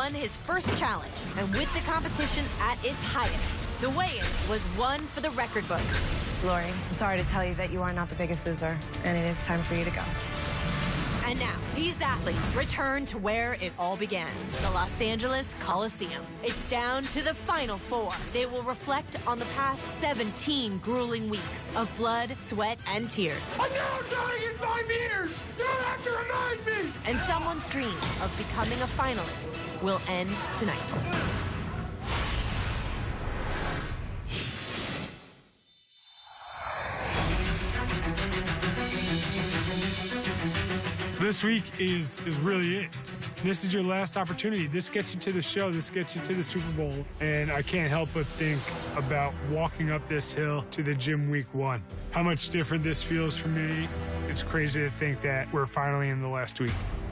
won his first challenge, and with the competition at its highest, the weigh-in was one for the record books. Lori, I'm sorry to tell you that you are not the biggest loser, and it is time for you to go. And now, these athletes return to where it all began, the Los Angeles Coliseum. It's down to the final four. They will reflect on the past 17 grueling weeks of blood, sweat, and tears. I'm now dying in 5 years! You don't have to remind me! And someone's dream of becoming a finalist will end tonight. This week is really it. This is your last opportunity. This gets you to the show. This gets you to the Super Bowl. And I can't help but think about walking up this hill to the gym week 1. How much different this feels for me. It's crazy to think that we're finally in the last week.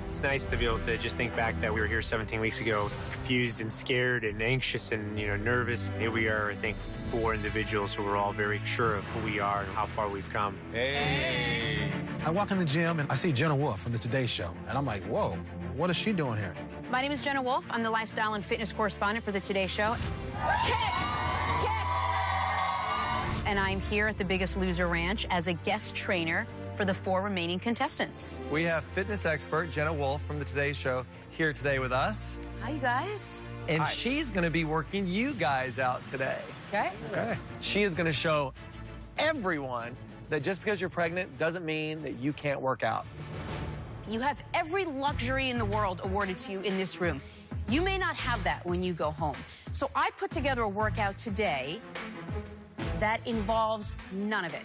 It's nice to be able to just think back that we were here 17 weeks ago, confused and scared and anxious and, nervous. Here we are, I think, 4 individuals who are all very sure of who we are and how far we've come. Hey! I walk in the gym and I see Jenna Wolfe from the Today Show, and I'm like, whoa, what is she doing here? My name is Jenna Wolfe. I'm the lifestyle and fitness correspondent for the Today Show. And I'm here at the Biggest Loser Ranch as a guest trainer for the 4 remaining contestants. We have fitness expert Jenna Wolfe from the Today Show here today with us. Hi, you guys. And she's going to be working you guys out today. Okay. She is going to show everyone that just because you're pregnant doesn't mean that you can't work out. You have every luxury in the world awarded to you in this room. You may not have that when you go home. So I put together a workout today that involves none of it.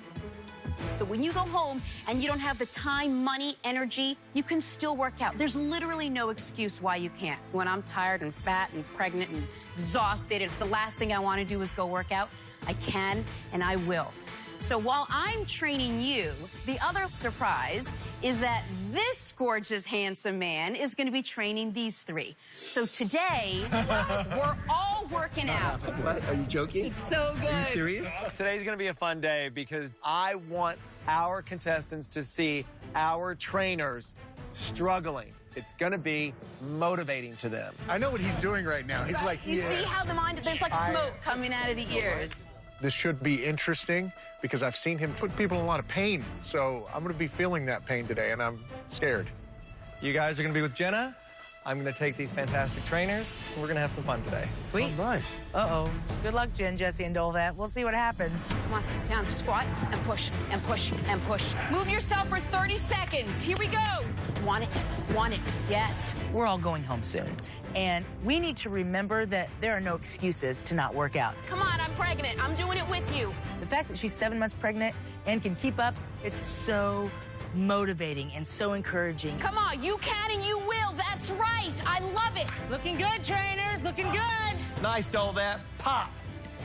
So when you go home and you don't have the time, money, energy, you can still work out. There's literally no excuse why you can't. When I'm tired and fat and pregnant and exhausted, if the last thing I want to do is go work out, I can and I will. So while I'm training you, the other surprise is that this gorgeous, handsome man is going to be training these 3. So today, we're all working out. What? Are you joking? It's so good. Are you serious? Today's going to be a fun day because I want our contestants to see our trainers struggling. It's going to be motivating to them. I know what he's doing right now. He's like, You see how the mind, there's like smoke coming out of the ears. This should be interesting because I've seen him put people in a lot of pain. So I'm going to be feeling that pain today, and I'm scared. You guys are going to be with Jenna. I'm going to take these fantastic trainers, and we're going to have some fun today. Sweet. Oh, nice. Uh-oh. Good luck, Jen, Jesse, and Dolvat. We'll see what happens. Come on, down, squat, and push, and push, and push. Move yourself for 30 seconds. Here we go. Want it, yes. We're all going home soon. And we need to remember that there are no excuses to not work out. Come on, I'm pregnant. I'm doing it with you. The fact that she's 7 months pregnant and can keep up, it's so motivating and so encouraging. Come on, you can and you will. That's right. I love it. Looking good, trainers. Looking good. Nice, Dolvat. Pop.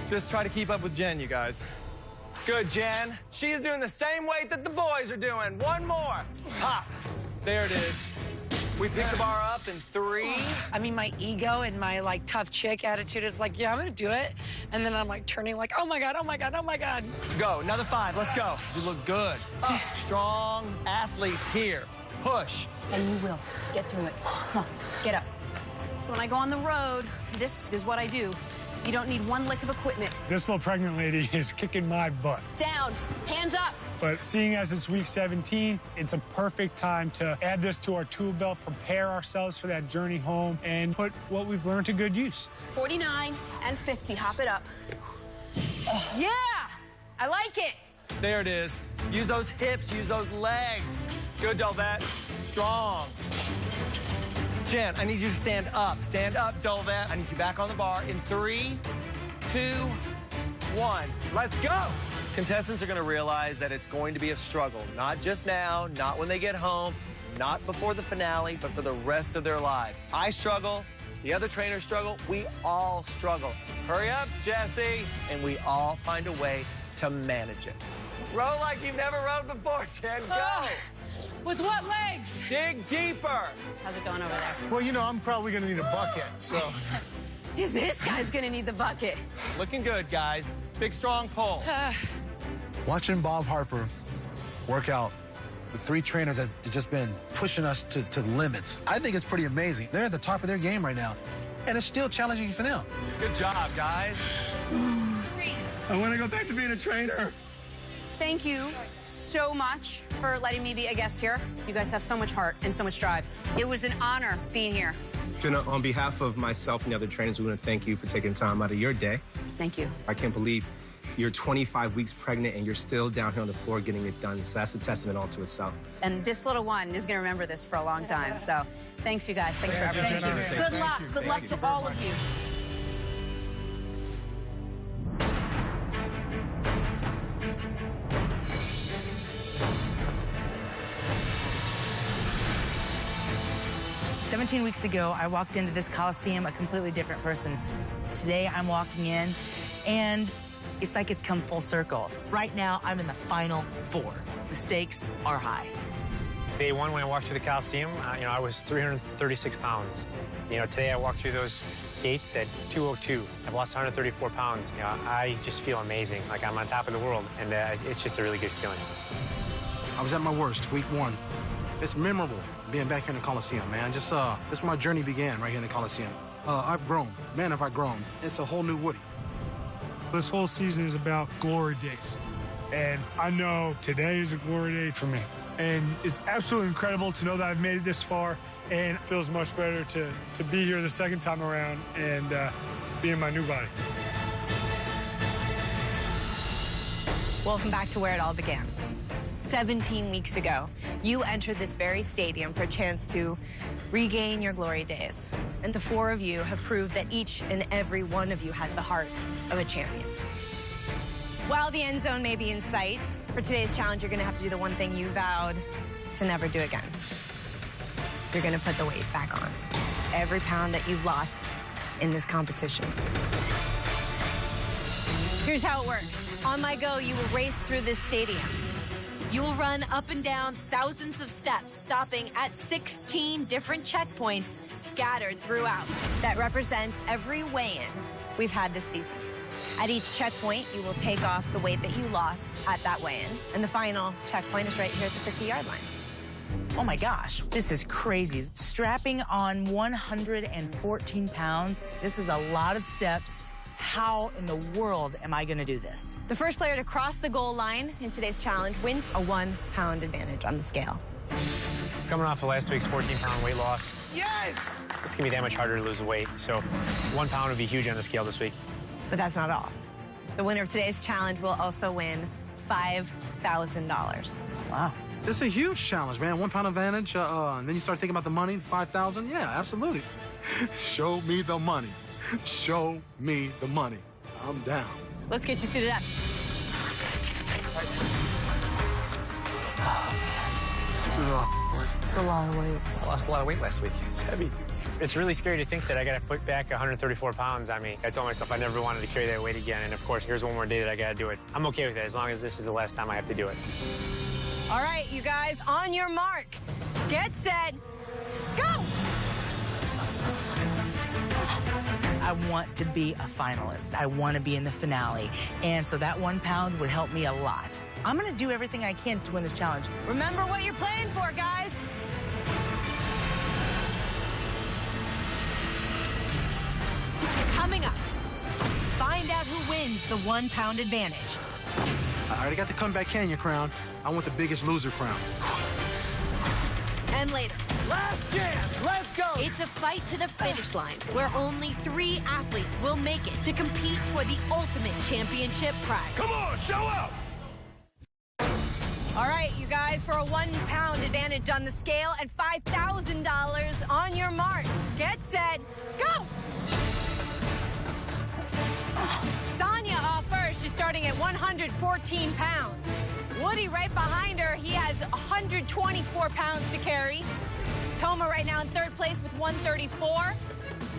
Just try to keep up with Jen, you guys. Good, Jen. She is doing the same weight that the boys are doing. One more. Pop. There it is. We pick the bar up in 3. I mean, my ego and my, tough chick attitude is like, yeah, I'm going to do it. And then I'm, turning oh, my God, oh, my God, oh, my God. Go. Another 5. Let's go. You look good. Up. Strong athletes here. Push. And you will. Get through it. Come on, get up. So when I go on the road, this is what I do. You don't need one lick of equipment. This little pregnant lady is kicking my butt. Down. Hands up. But seeing as it's week 17, it's a perfect time to add this to our tool belt, prepare ourselves for that journey home, and put what we've learned to good use. 49 and 50. Hop it up. Yeah! I like it. There it is. Use those hips. Use those legs. Good, Dolvat. Strong. Jen, I need you to stand up. Stand up, Dolvat. I need you back on the bar in 3, 2, 1. Let's go. Contestants are going to realize that it's going to be a struggle, not just now, not when they get home, not before the finale, but for the rest of their lives. I struggle, the other trainers struggle, we all struggle. Hurry up, Jesse, and we all find a way to manage it. Row like you've never rowed before, Jen, go! With what legs? Dig deeper. How's it going over there? Well, I'm probably going to need a bucket, so. This guy's going to need the bucket. Looking good, guys. Big, strong pull. Watching Bob Harper work out with 3 trainers that have just been pushing us to the limits, I think it's pretty amazing. They're at the top of their game right now. and it's still challenging for them. Good job, guys. I want to go back to being a trainer. Thank you so much for letting me be a guest here. You guys have so much heart and so much drive. It was an honor being here. Jenna, on behalf of myself and the other trainers, we want to thank you for taking time out of your day. Thank you. I can't believe you're 25 weeks pregnant and you're still down here on the floor getting it done. So that's a testament all to itself. And this little one is going to remember this for a long time. So thanks, you guys. Thanks for everything. Thank you. Good luck. Good luck to all of you. "17 weeks ago, I walked into this Coliseum a completely different person. Today, I'm walking in, and it's like it's come full circle. Right now, I'm in the final 4. The stakes are high. Day one, when I walked through the Coliseum, I was 336 pounds. Today I walked through those gates at 202. I've lost 134 pounds. I just feel amazing, like I'm on top of the world, and it's just a really good feeling. I was at my worst, week 1. It's memorable being back here in the Coliseum, man. Just, this is where my journey began, right here in the Coliseum. I've grown. Man, have I grown. It's a whole new Woody. This whole season is about glory days. And I know today is a glory day for me. And it's absolutely incredible to know that I've made it this far, and it feels much better to be here the second time around and be in my new body. Welcome back to where it all began. 17 weeks ago, you entered this very stadium for a chance to regain your glory days. And the 4 of you have proved that each and every one of you has the heart of a champion. While the end zone may be in sight, for today's challenge, you're going to have to do the one thing you vowed to never do again. You're going to put the weight back on. Every pound that you've lost in this competition. Here's how it works. On my go, you will race through this stadium. You will run up and down thousands of steps, stopping at 16 different checkpoints scattered throughout that represent every weigh-in we've had this season. At each checkpoint, you will take off the weight that you lost at that weigh-in, and the final checkpoint is right here at the 50-yard line. Oh my gosh, this is crazy. Strapping on 114 pounds, this is a lot of steps. How in the world am I going to do this? The first player to cross the goal line in today's challenge wins a 1-pound advantage on the scale. Coming off of last week's 14-pound weight loss, Yes! it's going to be that much harder to lose weight. So 1 pound would be huge on the scale this week. But that's not all. The winner of today's challenge will also win $5,000. Wow. It's a huge challenge, man. 1 pound advantage. And then you start thinking about the money, 5,000. Yeah, absolutely. Show me the money. Show me the money. I'm down. Let's get you suited up. It's a lot of weight. I lost a lot of weight last week. It's heavy. It's really scary to think that I got to put back 134 pounds on me. I told myself I never wanted to carry that weight again, and of course, here's one more day that I got to do it. I'm okay with it as long as this is the last time I have to do it. All right, you guys, on your mark. Get set. Go! I want to be a finalist. I want to be in the finale. And so that 1 pound would help me a lot. I'm going to do everything I can to win this challenge. Remember what you're playing for, guys. Coming up, find out who wins the 1 pound advantage. I already got the Comeback Canyon crown. I want the Biggest Loser crown. And later, Last chance! Let's go! it's a fight to the finish line where only 3 athletes will make it to compete for the ultimate championship prize. Come on, show up! All right, you guys, for a 1 pound advantage on the scale and $5,000 on your mark. Get set, go! Sonia off first. She's starting at 114 pounds. Woody right behind her. He has 124 pounds to carry. Toma right now in 3rd place with 134.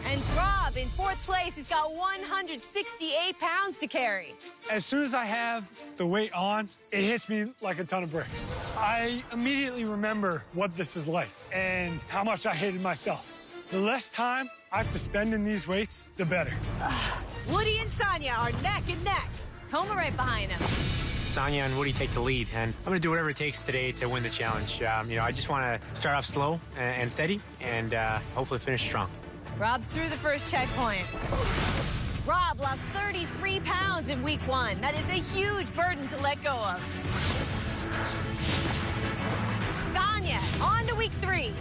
And Rob in 4th place. He's got 168 pounds to carry. As soon as I have the weight on, it hits me like a ton of bricks. I immediately remember what this is like and how much I hated myself. The less time I have to spend in these weights, the better. Woody and Sonia are neck and neck. Toma right behind him. Sonia and Woody take the lead, and I'm going to do whatever it takes today to win the challenge. I just want to start off slow and steady and hopefully finish strong. Rob's through the first checkpoint. Rob lost 33 pounds in week 1. That is a huge burden to let go of. Sonia, on to week 3.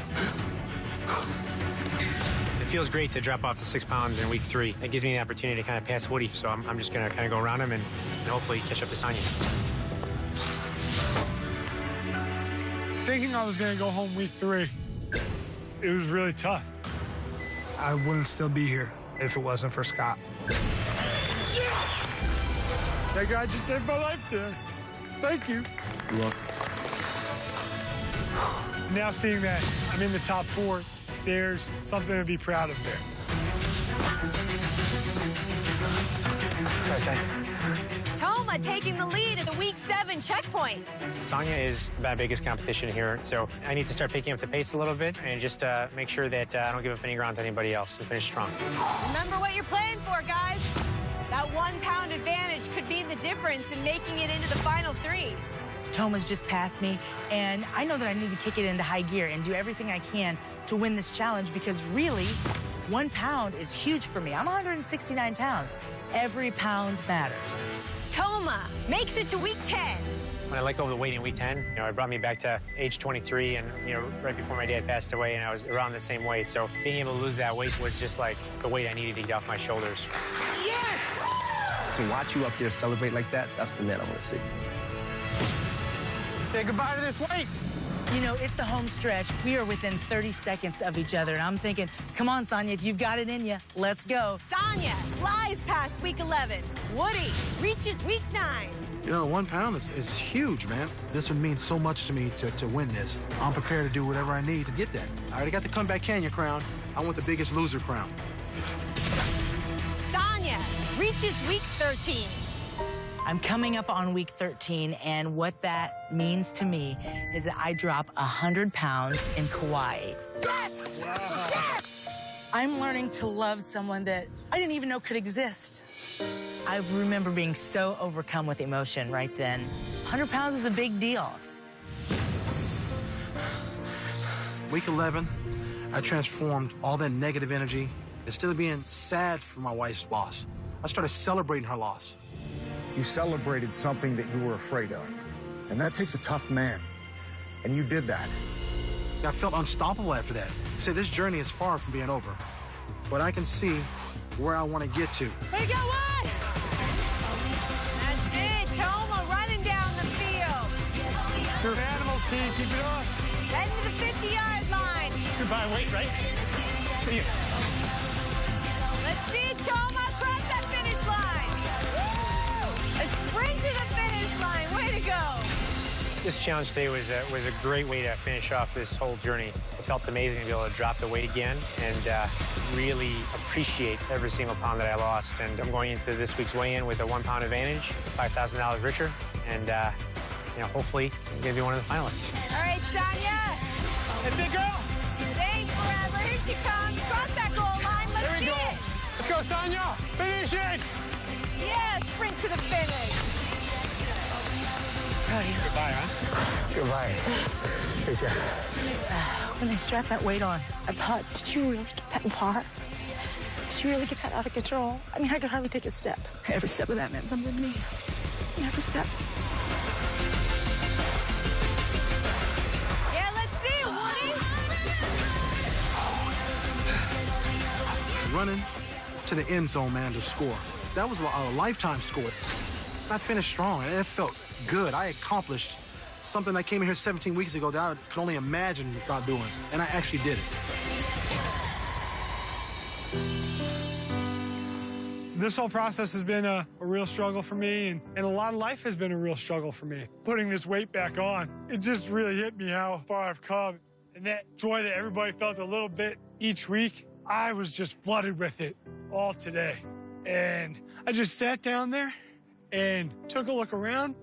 It feels great to drop off the 6 pounds in week 3. It gives me the opportunity to kind of pass Woody, so I'm just going to kind of go around him and hopefully catch up to Sonia. Thinking I was going to go home week 3, it was really tough. I wouldn't still be here if it wasn't for Scott. That guy just saved my life today. Thank you. You're welcome. Now seeing that I'm in the top 4, there's something to be proud of there. Sorry. Toma taking the lead at the week 7 checkpoint. Sonia is my biggest competition here, so I need to start picking up the pace a little bit and just make sure that I don't give up any ground to anybody else and finish strong. Remember what you're playing for, guys. That 1 pound advantage could be the difference in making it into the final 3. Toma's just passed me, and I know that I need to kick it into high gear and do everything I can to win this challenge because really, 1 pound is huge for me. I'm 169 pounds. Every pound matters. Toma makes it to week 10. When I let go of the weight in week 10, it brought me back to age 23 and, right before my dad passed away, and I was around the same weight. So being able to lose that weight was just like the weight I needed to get off my shoulders. Yes! To watch you up there celebrate like that, that's the man I want to see. Say goodbye to this weight. It's the home stretch. We are within 30 seconds of each other, and I'm thinking, come on, Sonia, if you've got it in you, let's go. Sonia flies past week 11. Woody reaches week 9. 1 pound is huge, man. This would mean so much to me to win this. I'm prepared to do whatever I need to get that. I already got the Comeback Canyon crown. I want the Biggest Loser crown. Sonia reaches week 13. I'm coming up on week 13, and what that means to me is that I drop 100 pounds in Kauai. Yes! Wow. Yes! I'm learning to love someone that I didn't even know could exist. I remember being so overcome with emotion right then. 100 pounds is a big deal. Week 11, I transformed all that negative energy. Instead of being sad for my wife's loss, I started celebrating her loss. You celebrated something that you were afraid of. And that takes a tough man. And you did that. I felt unstoppable after that. I said, this journey is far from being over. But I can see where I want to get to. Way to go, Wood! That's it. Toma running down the field. You're an animal, T. Keep it up. Heading to the 50-yard line. Goodbye, weight, right? See you. Let's see Toma cross that finish line. Woo! A sprint to the finish line. Way to go. This challenge today was a great way to finish off this whole journey. It felt amazing to be able to drop the weight again and really appreciate every single pound that I lost. And I'm going into this week's weigh-in with a 1 pound advantage, $5,000 richer, and hopefully I'm going to be one of the finalists. All right, Sonia. That's it, girl. Staying forever. Here she comes. Cross that goal line. Let's see it. Let's go, Sonia. Finish it. Yeah, sprint to the finish. Goodbye, huh? Goodbye. Take care. When they strapped that weight on, I thought, did you really get that far? Did you really get that out of control? I mean, I could hardly take a step. Every step of that meant something to me. Every step. Yeah, let's see it, Woody. Running to the end zone, man, to score. That was a lifetime score. I finished strong, and it felt good. I accomplished something I came in here 17 weeks ago that I could only imagine about doing, and I actually did it. This whole process has been a real struggle for me, and a lot of life has been a real struggle for me. Putting this weight back on, it just really hit me how far I've come. And that joy that everybody felt a little bit each week, I was just flooded with it all today. And I just sat down there and took a look around.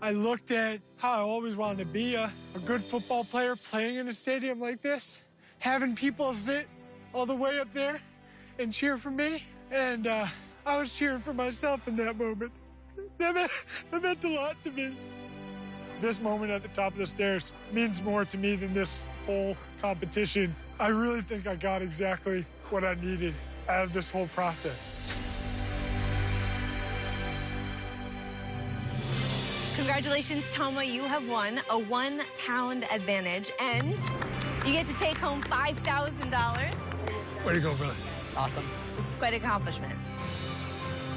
I looked at how I always wanted to be a good football player playing in a stadium like this, having people sit all the way up there and cheer for me. And I was cheering for myself in that moment. That meant a lot to me. This moment at the top of the stairs means more to me than this whole competition. I really think I got exactly what I needed out of this whole process. Congratulations, Toma. You have won a 1 pound advantage, and you get to take home $5,000. Way to go, brother. Awesome. This is quite an accomplishment.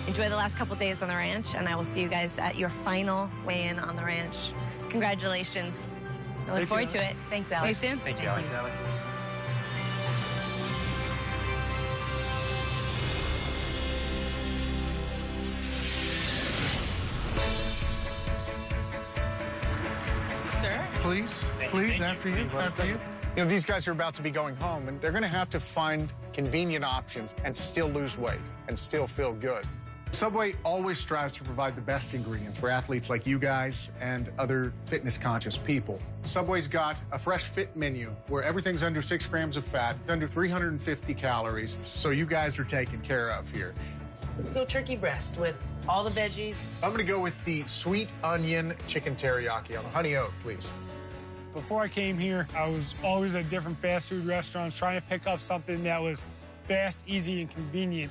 Enjoy the last couple days on the ranch, and I will see you guys at your final weigh-in on the ranch. Congratulations. I look forward to it. Thanks, Allie. See you soon. Thank you, Allie. Sir? Please, please, after you, after you. You know, these guys are about to be going home, and they're going to have to find convenient options and still lose weight and still feel good. Subway always strives to provide the best ingredients for athletes like you guys and other fitness-conscious people. Subway's got a fresh fit menu where everything's under 6 grams of fat, under 350 calories, so you guys are taken care of here. Let's go turkey breast with all the veggies. I'm going to go with the sweet onion chicken teriyaki on a honey oat, please. Before I came here, I was always at different fast food restaurants trying to pick up something that was fast, easy, and convenient.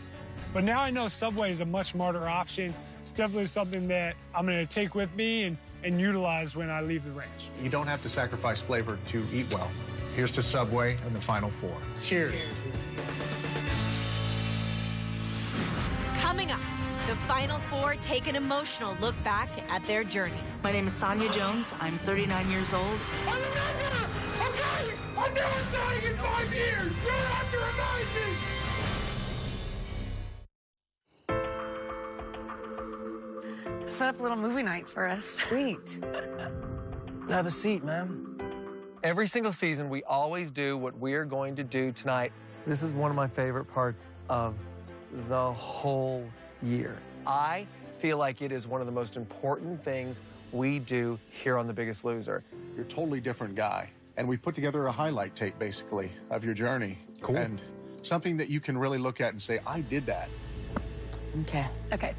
But now I know Subway is a much smarter option. It's definitely something that I'm going to take with me and utilize when I leave the ranch. You don't have to sacrifice flavor to eat well. Here's to Subway and the Final Four. Cheers. Coming up, the Final Four take an emotional look back at their journey. My name is Sonia Jones. I'm 39 years old. I remember! Okay! I know I'm dying in 5 years! You don't have to remind me! Set up a little movie night for us. Sweet. Have a seat, man. Every single season, we always do what we're going to do tonight. This is one of my favorite parts of the whole year. I feel like it is one of the most important things we do here on The Biggest Loser. You're a totally different guy. And we put together a highlight tape, basically, of your journey. Cool. And something that you can really look at and say, I did that. Okay. Okay.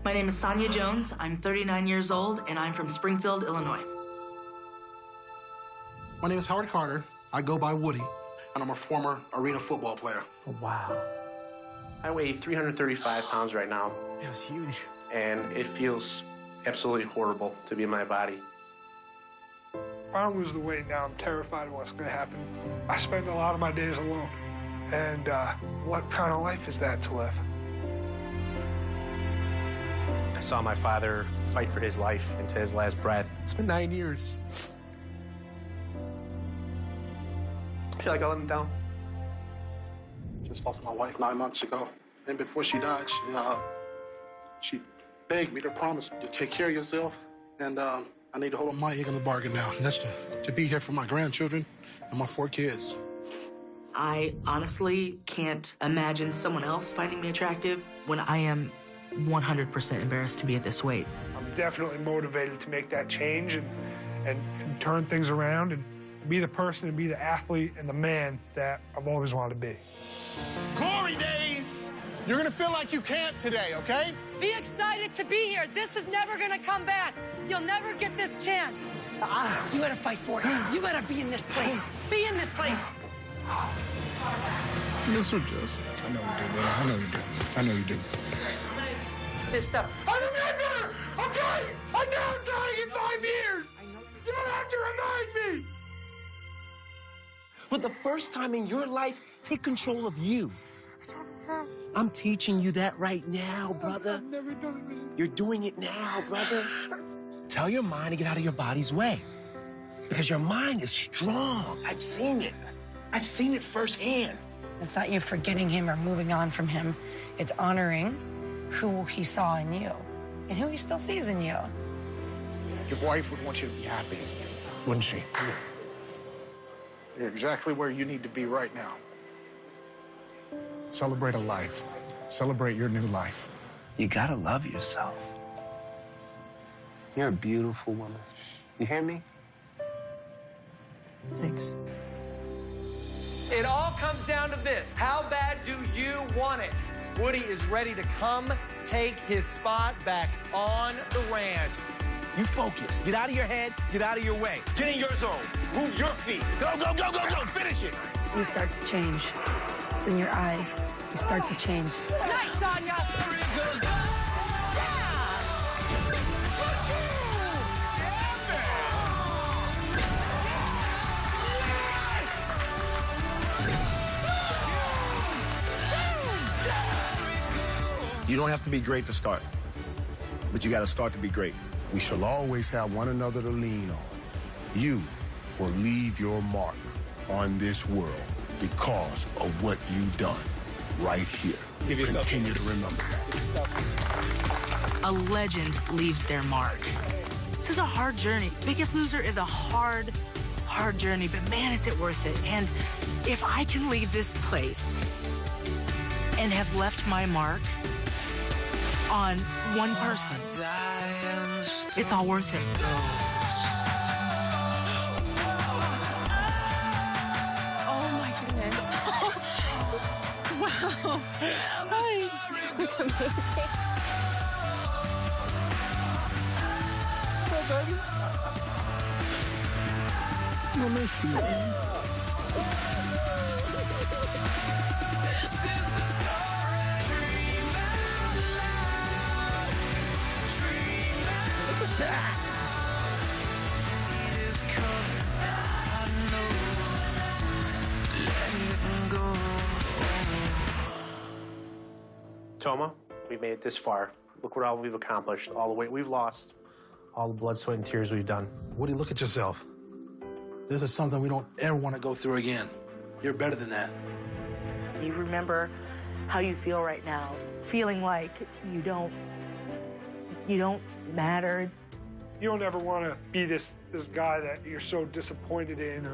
My name is Sonia Jones. I'm 39 years old, and I'm from Springfield, Illinois. My name is Howard Carter. I go by Woody, and I'm a former arena football player. Oh, wow. I weigh 335 pounds right now, That's huge. and it feels absolutely horrible to be in my body. If I don't lose the weight now, I'm terrified of what's going to happen. I spend a lot of my days alone. And what kind of life is that to live? I saw my father fight for his life into his last breath. It's been 9 years. I feel like I let him down. Just lost my wife 9 months ago. And before she died, she begged me to promise to take care of yourself. And I need to hold on my egg in the bargain now. And that's to be here for my grandchildren and my 4 kids. I honestly can't imagine someone else finding me attractive when I am 100% embarrassed to be at this weight. I'm definitely motivated to make that change and turn things around and be the person and be the athlete and the man that I've always wanted to be. Glory days! You're gonna feel like you can't today, okay? Be excited to be here. This is never gonna come back. You'll never get this chance. You gotta fight for it. You gotta be in this place. Be in this place. Mr. Joseph. I know you do, man. I know you do. I know you do. This stuff. I remember! Okay! I know I'm dying in 5 years! You don't have to remind me! For the first time in your life, take control of you. I'm teaching you that right now, brother. I've never done this. You're doing it now, brother. Tell your mind to get out of your body's way. Because your mind is strong. I've seen it. I've seen it firsthand. It's not you forgetting him or moving on from him. It's honoring who he saw in you and who he still sees in you. Your wife would want you to be happy, wouldn't she? You're exactly where you need to be right now. Celebrate a life. Celebrate your new life. You gotta love yourself. You're a beautiful woman. You hear me? Thanks. It all comes down to this. How bad do you want it? Woody is ready to come take his spot back on the ranch. You focus. Get out of your head. Get out of your way. Get in your zone. Move your feet. Go, go, go, go, go. Finish it. You start to change. It's in your eyes. You start to change. Nice, Sonya! You don't have to be great to start, but you got to start to be great. We shall always have one another to lean on. You will leave your mark on this world because of what you've done right here. Continue to remember that. A legend leaves their mark. This is a hard journey. Biggest Loser is a hard journey, but man, is it worth it. And if I can leave this place and have left my mark on one person, it's all worth it. Oh my goodness. Wow. Hi. What's up, baby? I miss you. Toma, we've made it this far. Look what all we've accomplished, all the weight we've lost, all the blood, sweat, and tears we've done. Woody, look at yourself. This is something we don't ever want to go through again. You're better than that. You remember how you feel right now, feeling like you don't matter. You don't ever want to be this guy that you're so disappointed in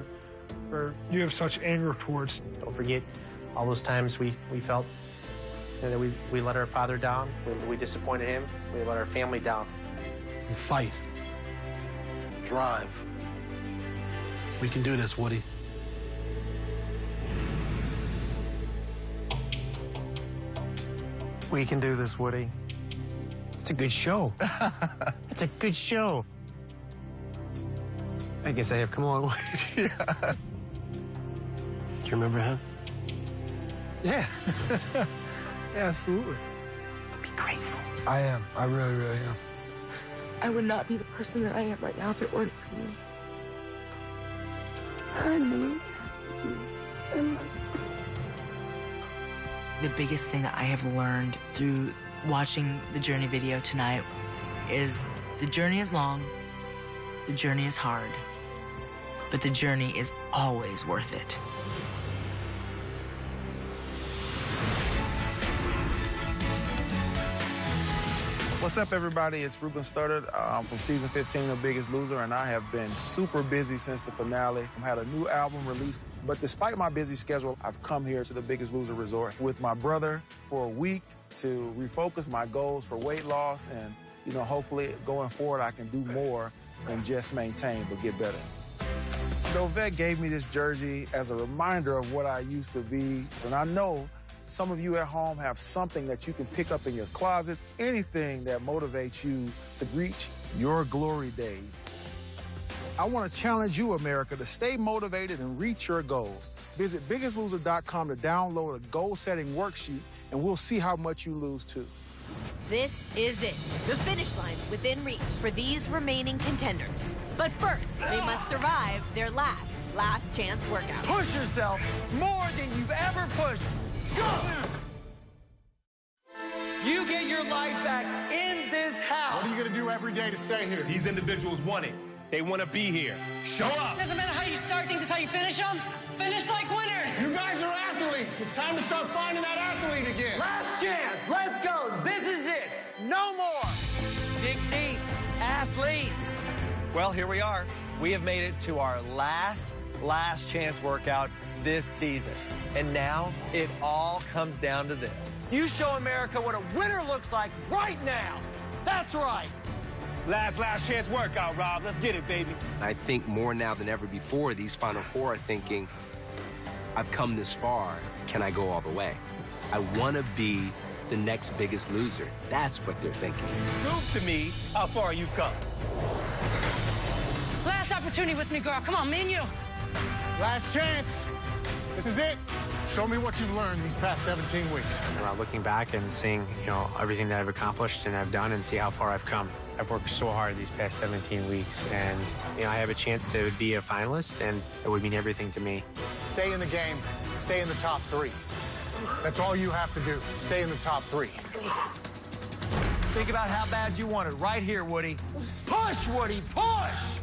or you have such anger towards. Don't forget all those times we felt that we let our father down, that we disappointed him, we let our family down. You fight. Drive. We can do this, Woody. We can do this, Woody. It's a good show. It's a good show. I guess I have come a long way. Yeah. Do you remember him? Yeah. Yeah, absolutely. Be grateful. I am. I really, really am. I would not be the person that I am right now if it weren't for you. Honey. The biggest thing that I have learned through watching the Journey video tonight is the journey is long, the journey is hard, but the journey is always worth it. What's up, everybody? It's Ruben Studdard from season 15 of Biggest Loser, and I have been super busy since the finale. I've had a new album released, but despite my busy schedule, I've come here to the Biggest Loser Resort with my brother for a week to refocus my goals for weight loss, and hopefully going forward I can do more than just maintain, but get better. Dovette gave me this jersey as a reminder of what I used to be, and I know some of you at home have something that you can pick up in your closet, anything that motivates you to reach your glory days. I want to challenge you, America, to stay motivated and reach your goals. Visit biggestloser.com to download a goal-setting worksheet, and we'll see how much you lose, too. This is it. The finish line within reach for these remaining contenders. But first, they must survive their last chance workout. Push yourself more than you've ever pushed. Go! You get your life back in this house. What are you going to do every day to stay here? These individuals want it. They want to be here. Show up. Doesn't matter how you start things, it's how you finish them. Finish like winners. You guys are athletes. It's time to start finding that athlete again. Last chance. Let's go. This is it. No more. Dig deep. Athletes. Well, here we are. We have made it to our last chance workout this season. And now it all comes down to this. You show America what a winner looks like right now. That's right. Last chance workout, Rob. Let's get it, baby. I think more now than ever before, these Final Four are thinking, I've come this far. Can I go all the way? I want to be the next Biggest Loser. That's what they're thinking. Prove to me how far you've come. Last opportunity with me, girl. Come on, me and you. Last chance. This is it. Show me what you've learned these past 17 weeks. Looking back and seeing, everything that I've accomplished and I've done and see how far I've come. I've worked so hard these past 17 weeks, and, I have a chance to be a finalist, and it would mean everything to me. Stay in the game. Stay in the top 3. That's all you have to do. Stay in the top 3. Think about how bad you want it right here, Woody. Push, Woody, push!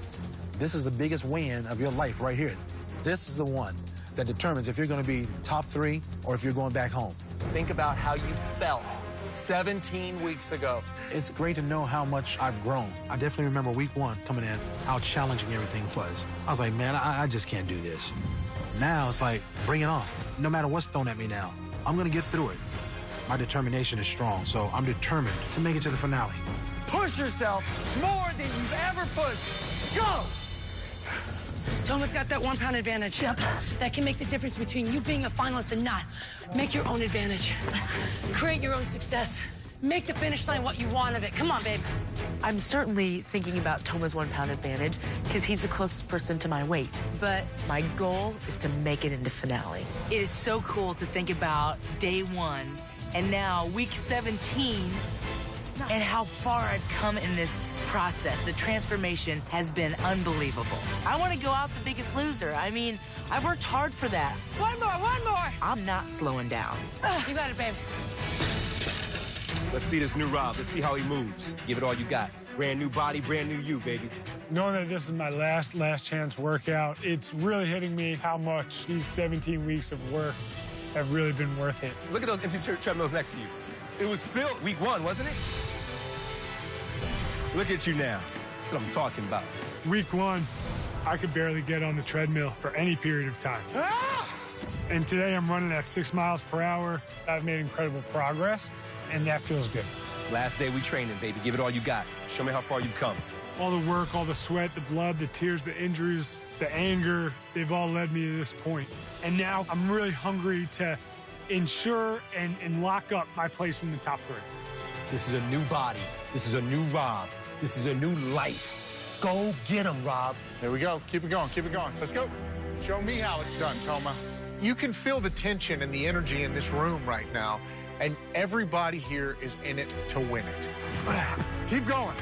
This is the biggest win of your life right here. This is the one that determines if you're going to be top 3 or if you're going back home. Think about how you felt 17 weeks ago. It's great to know how much I've grown. I definitely remember week 1 coming in, how challenging everything was. I was like, man, I just can't do this. Now it's like, bring it on. No matter what's thrown at me now, I'm going to get through it. My determination is strong, so I'm determined to make it to the finale. Push yourself more than you've ever pushed. Go! Toma's got that 1 pound advantage. Yep. That can make the difference between you being a finalist and not. Make your own advantage. Create your own success. Make the finish line what you want of it. Come on, babe. I'm certainly thinking about Toma's 1 pound advantage because he's the closest person to my weight. But my goal is to make it into finale. It is so cool to think about day 1 and now week 17 and how far I've come in this process. The transformation has been unbelievable. I want to go out the biggest loser. I mean, I worked hard for that. One more. I'm not slowing down. You got it, babe. Let's see this new Rob. Let's see how he moves. Give it all you got. Brand new body, brand new you, baby. Knowing that this is my last chance workout, it's really hitting me how much these 17 weeks of work have really been worth it. Look at those empty treadmills next to you. It was filled week 1, wasn't it? Look at you now. That's what I'm talking about. Week 1, I could barely get on the treadmill for any period of time. And today I'm running at 6 miles per hour. I've made incredible progress, and that feels good. Last day we training, baby. Give it all you got. Show me how far you've come. All the work, all the sweat, the blood, the tears, the injuries, the anger, they've all led me to this point. And now I'm really hungry to ensure and lock up my place in the top 3. This is a new body. This is a new Rob. This is a new life. Go get him, Rob. There we go. Keep it going. Keep it going. Let's go. Show me how it's done, Toma. You can feel the tension and the energy in this room right now, and everybody here is in it to win it. Keep going.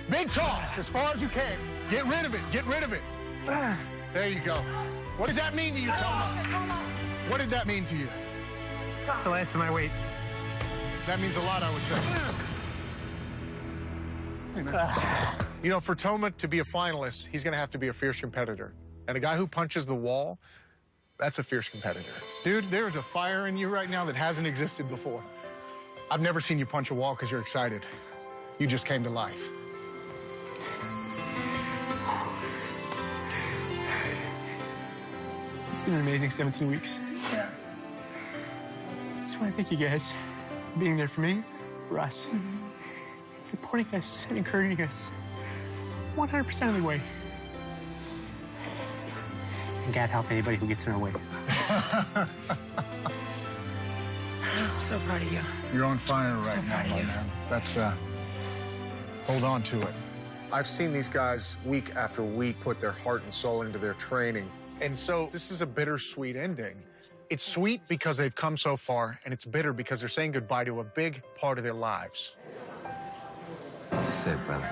Big toss as far as you can. Get rid of it. Get rid of it. There you go. What does that mean to you, Toma? What did that mean to you? It's the last of my weight. That means a lot, I would say. For Toma to be a finalist, he's going to have to be a fierce competitor. And a guy who punches the wall, that's a fierce competitor. Dude, there is a fire in you right now that hasn't existed before. I've never seen you punch a wall because you're excited. You just came to life. It's been an amazing 17 weeks. Yeah. I just want to thank you guys for being there for me, for us. Supporting us and encouraging us 100% of the way. And God help anybody who gets in our way. So proud of you. You're on fire right So now, proud of my you. man. That's, hold on to it. I've seen these guys week after week put their heart and soul into their training. And so this is a bittersweet ending. It's sweet because they've come so far, and it's bitter because they're saying goodbye to a big part of their lives. That's it, brother.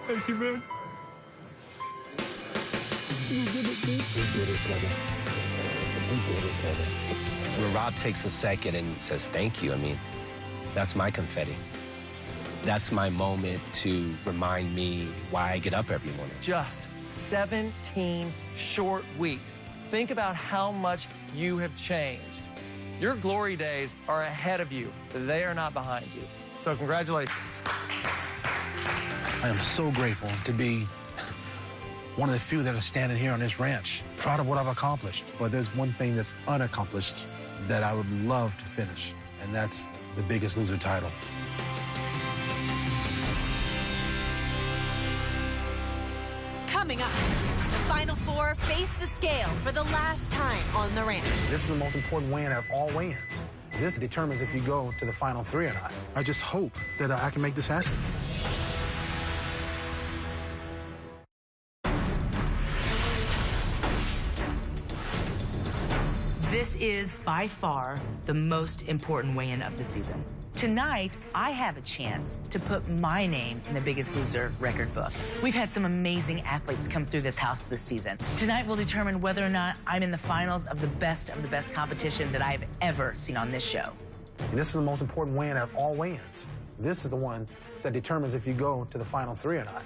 Thank you, man. When Rob takes a second and says thank you, I mean, that's my confetti. That's my moment to remind me why I get up every morning. Just 17 short weeks. Think about how much you have changed. Your glory days are ahead of you. They are not behind you. So congratulations. I am so grateful to be one of the few that are standing here on this ranch, proud of what I've accomplished. But there's one thing that's unaccomplished that I would love to finish, and that's the Biggest Loser title. Coming up, the final final four face the scale for the last time on the ranch. This is the most important weigh-in of all weigh-ins. This determines if you go to the final three or not. I just hope that I can make this happen. This is by far the most important weigh-in of the season. Tonight, I have a chance to put my name in the Biggest Loser record book. We've had some amazing athletes come through this house this season. Tonight will determine whether or not I'm in the finals of the best competition that I've ever seen on this show. And this is the most important weigh-in of all weigh-ins. This is the one that determines if you go to the final three or not.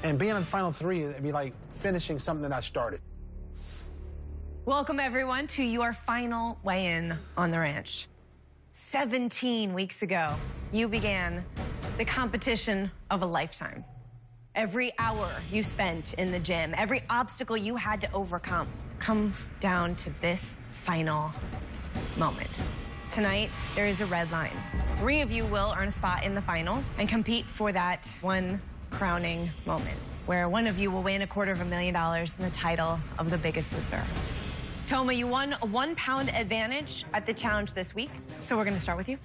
And being in the final three, it'd be like finishing something that I started. Welcome, everyone, to your final weigh-in on the ranch. 17 weeks ago, you began the competition of a lifetime. Every hour you spent in the gym, every obstacle you had to overcome comes down to this final moment. Tonight, there is a red line. 3 of you will earn a spot in the finals and compete for that one crowning moment, where one of you will win $250,000 in the title of the Biggest Loser. Toma, you won a 1-pound advantage at the challenge this week, so we're going to start with you.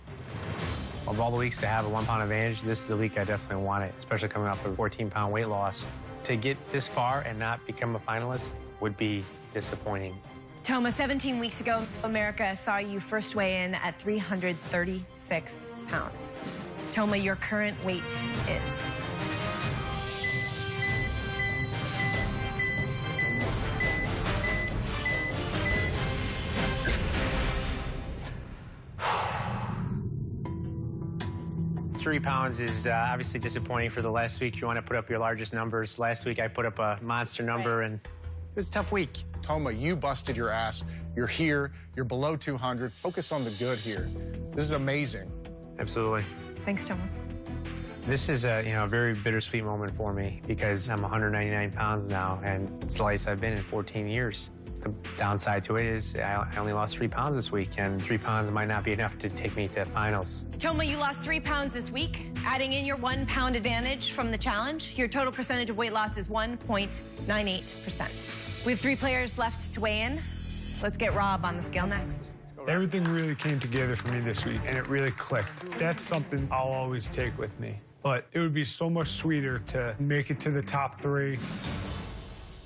Of all the weeks to have a 1-pound advantage, this is the week I definitely want it, especially coming off a 14-pound weight loss. To get this far and not become a finalist would be disappointing. Toma, 17 weeks ago, America saw you first weigh in at 336 pounds. Toma, your current weight is? Three pounds is obviously disappointing for the last week. You want to put up your largest numbers. Last week I put up a monster number, and it was a tough week. Toma, you busted your ass. You're here. You're below 200. Focus on the good here. This is amazing. Absolutely. Thanks, Toma. This is a very bittersweet moment for me because I'm 199 pounds now, and it's the lightest I've been in 14 years. The downside to it is I only lost 3 pounds this week, and 3 pounds might not be enough to take me to the finals. Toma, you lost 3 pounds this week. Adding in your 1-pound advantage from the challenge, your total percentage of weight loss is 1.98%. We have 3 players left to weigh in. Let's get Rob on the scale next. Everything really came together for me this week, and it really clicked. That's something I'll always take with me. But it would be so much sweeter to make it to the top 3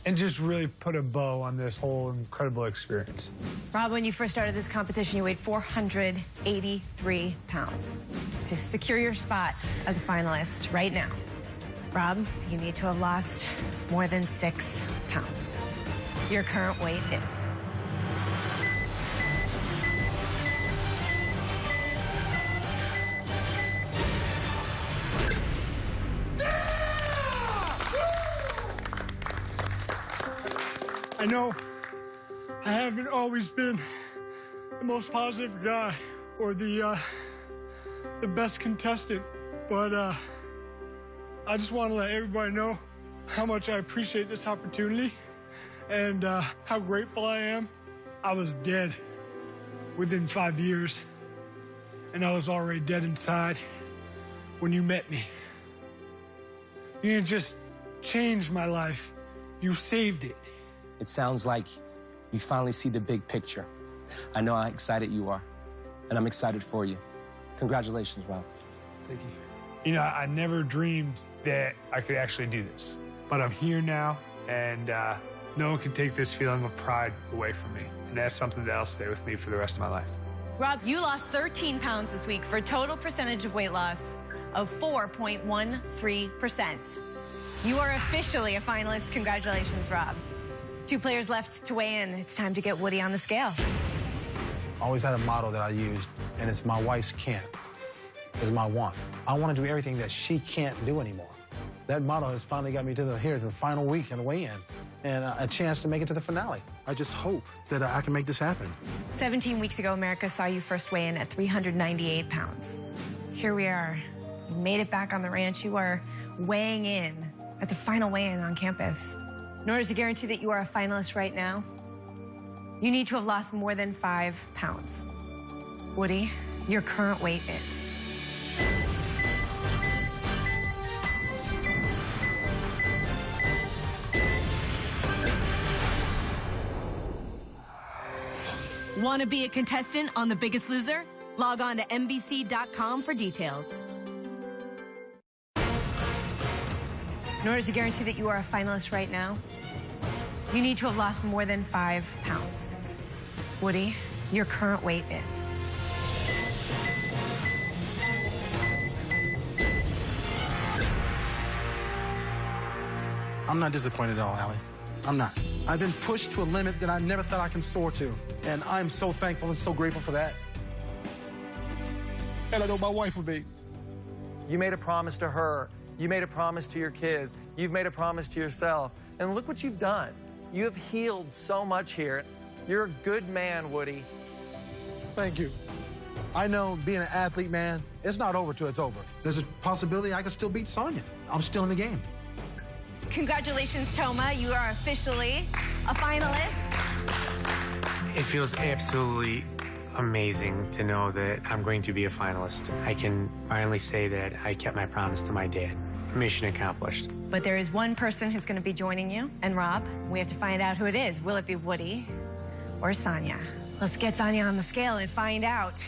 and just really put a bow on this whole incredible experience. Rob, when you first started this competition, you weighed 483 pounds. To secure your spot as a finalist right now, Rob, you need to have lost more than 6 pounds. Your current weight is? I know I haven't always been the most positive guy or the best contestant, but I just want to let everybody know how much I appreciate this opportunity and how grateful I am. I was dead within 5 years, and I was already dead inside when you met me. You didn't just change my life, you saved it. It sounds like you finally see the big picture. I know how excited you are, and I'm excited for you. Congratulations, Rob. Thank you. You know, I never dreamed that I could actually do this, but I'm here now, and no one can take this feeling of pride away from me, and that's something that'll stay with me for the rest of my life. Rob, you lost 13 pounds this week for a total percentage of weight loss of 4.13%. You are officially a finalist. Congratulations, Rob. 2 players left to weigh in. It's time to get Woody on the scale. I always had a motto that I used, and it's my wife's can't is my want. I want to do everything that she can't do anymore. That motto has finally got me to the final week in the weigh-in and a chance to make it to the finale. I just hope that I can make this happen. 17 weeks ago, America saw you first weigh in at 398 pounds. Here we are. You made it back on the ranch. You are weighing in at the final weigh-in on campus. In order to guarantee that you are a finalist right now, you need to have lost more than 5 pounds. Woody, your current weight is? Want to be a contestant on The Biggest Loser? Log on to NBC.com for details. In order to guarantee that you are a finalist right now, you need to have lost more than 5 pounds. Woody, your current weight is? I'm not disappointed at all, Allie. I'm not. I've been pushed to a limit that I never thought I can soar to, and I'm so thankful and so grateful for that. And I know my wife will be. You made a promise to her. You made a promise to your kids. You've made a promise to yourself. And look what you've done. You have healed so much here. You're a good man, Woody. Thank you. I know being an athlete, man, it's not over till it's over. There's a possibility I could still beat Sonya. I'm still in the game. Congratulations, Toma. You are officially a finalist. It feels absolutely amazing to know that I'm going to be a finalist. I can finally say that I kept my promise to my dad. Mission accomplished. But there is one person who's going to be joining you. And Rob, we have to find out who it is. Will it be Woody or Sonya? Let's get Sonya on the scale and find out.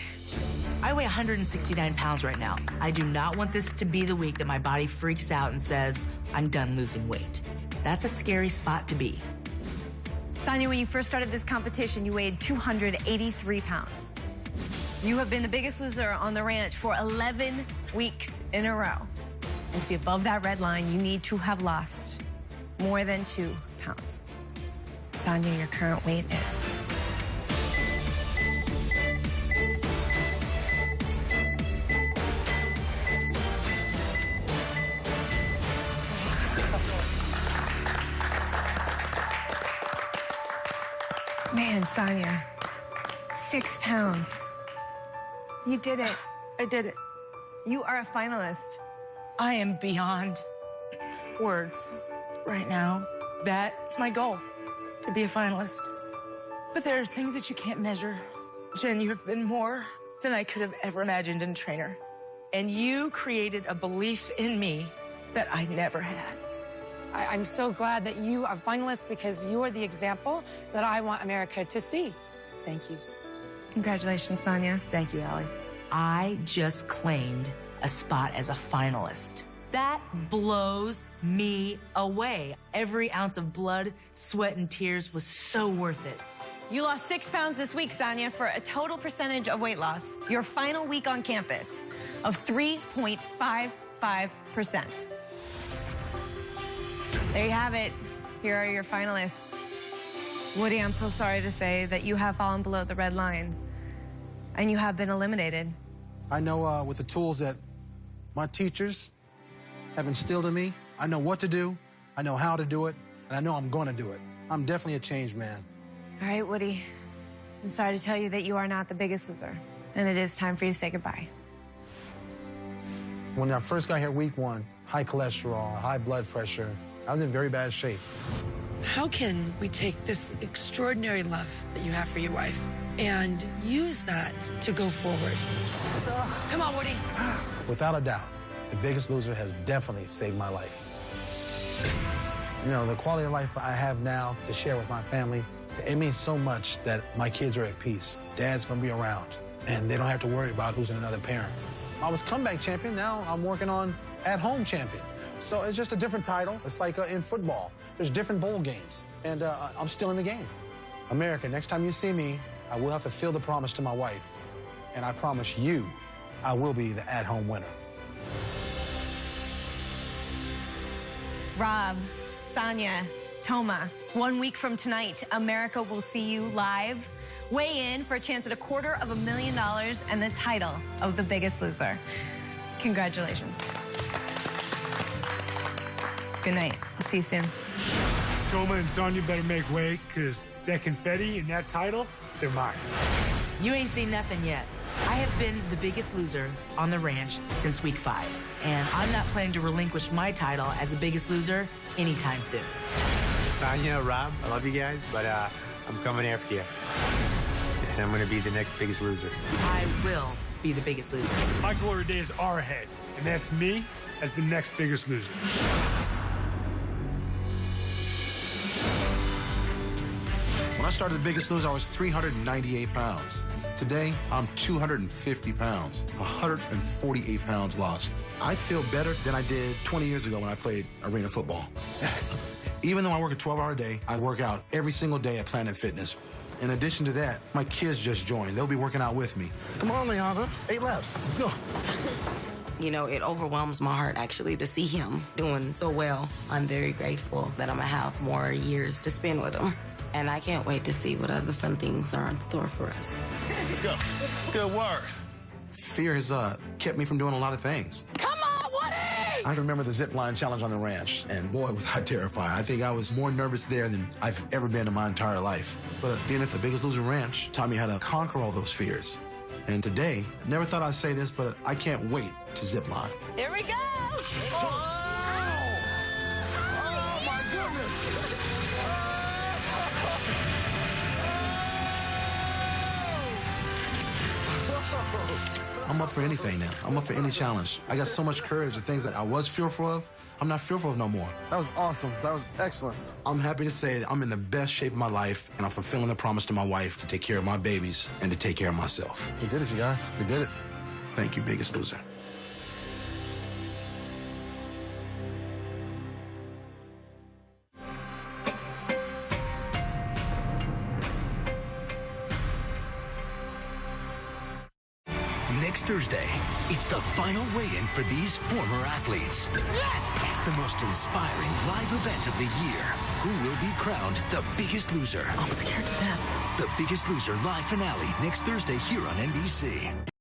I weigh 169 pounds right now. I do not want this to be the week that my body freaks out and says, I'm done losing weight. That's a scary spot to be. Sonya, when you first started this competition, you weighed 283 pounds. You have been the biggest loser on the ranch for 11 weeks in a row. And to be above that red line, you need to have lost more than 2 pounds. Sonya, your current weight is? Man, Sonya, 6 pounds. You did it. I did it. You are a finalist. I am beyond words right now. That's my goal, to be a finalist. But there are things that you can't measure. Jen, you have been more than I could have ever imagined in a trainer. And you created a belief in me that I never had. I'm so glad that you are a finalist because you are the example that I want America to see. Thank you. Congratulations, Sonya. Thank you, Allie. I just claimed a spot as a finalist. That blows me away. Every ounce of blood, sweat, and tears was so worth it. You lost 6 pounds this week, Sonya, for a total percentage of weight loss. Your final week on campus of 3.55%. There you have it. Here are your finalists. Woody, I'm so sorry to say that you have fallen below the red line, and you have been eliminated. I know with the tools that my teachers have instilled in me, I know what to do, I know how to do it, and I know I'm going to do it. I'm definitely a changed man. All right, Woody. I'm sorry to tell you that you are not the biggest loser, and it is time for you to say goodbye. When I first got here week 1, high cholesterol, high blood pressure, I was in very bad shape. How can we take this extraordinary love that you have for your wife and use that to go forward? Come on, Woody. Without a doubt, The Biggest Loser has definitely saved my life. You know, the quality of life I have now to share with my family, it means so much that my kids are at peace. Dad's gonna be around, and they don't have to worry about losing another parent. I was comeback champion, now I'm working on at-home champion. So it's just a different title. It's like in football. There's different bowl games, and I'm still in the game. America, next time you see me, I will have to fulfill the promise to my wife, and I promise you, I will be the at-home winner. Rob, Sonya, Toma, 1 week from tonight, America will see you live. Weigh in for a chance at $250,000 and the title of The Biggest Loser. Congratulations. Good night. I'll see you soon. Toma and Sonya better make weight, because that confetti and that title, they're mine. You ain't seen nothing yet. I have been the biggest loser on the ranch since week 5, and I'm not planning to relinquish my title as the biggest loser anytime soon. Sonya, Rob, I love you guys, but I'm coming after you. And I'm going to be the next biggest loser. I will be the biggest loser. My glory days are ahead, and that's me as the next biggest loser. When I started The Biggest Loser, I was 398 pounds. Today, I'm 250 pounds, 148 pounds lost. I feel better than I did 20 years ago when I played arena football. Even though I work a 12-hour day, I work out every single day at Planet Fitness. In addition to that, my kids just joined. They'll be working out with me. Come on, Leona. 8 laps. Let's go. You know, it overwhelms my heart, actually, to see him doing so well. I'm very grateful that I'm going to have more years to spend with him. And I can't wait to see what other fun things are in store for us. Let's go. Good work. Fear has kept me from doing a lot of things. Come on, Woody! I remember the zip line challenge on the ranch, and boy, was I terrified. I think I was more nervous there than I've ever been in my entire life. But being at the Biggest Loser Ranch taught me how to conquer all those fears. And today, never thought I'd say this, but I can't wait to zip line. Here we go. Oh, my goodness. I'm up for anything now. I'm up for any challenge. I got so much courage. The things that I was fearful of, I'm not fearful of no more. That was awesome. That was excellent. I'm happy to say that I'm in the best shape of my life, and I'm fulfilling the promise to my wife to take care of my babies and to take care of myself. We did it, you guys. We did it. Thank you, Biggest Loser. Next Thursday, it's the final weigh-in for these former athletes. Yes! The most inspiring live event of the year. Who will be crowned the biggest loser? I'm scared to death. The Biggest Loser live finale next Thursday here on NBC.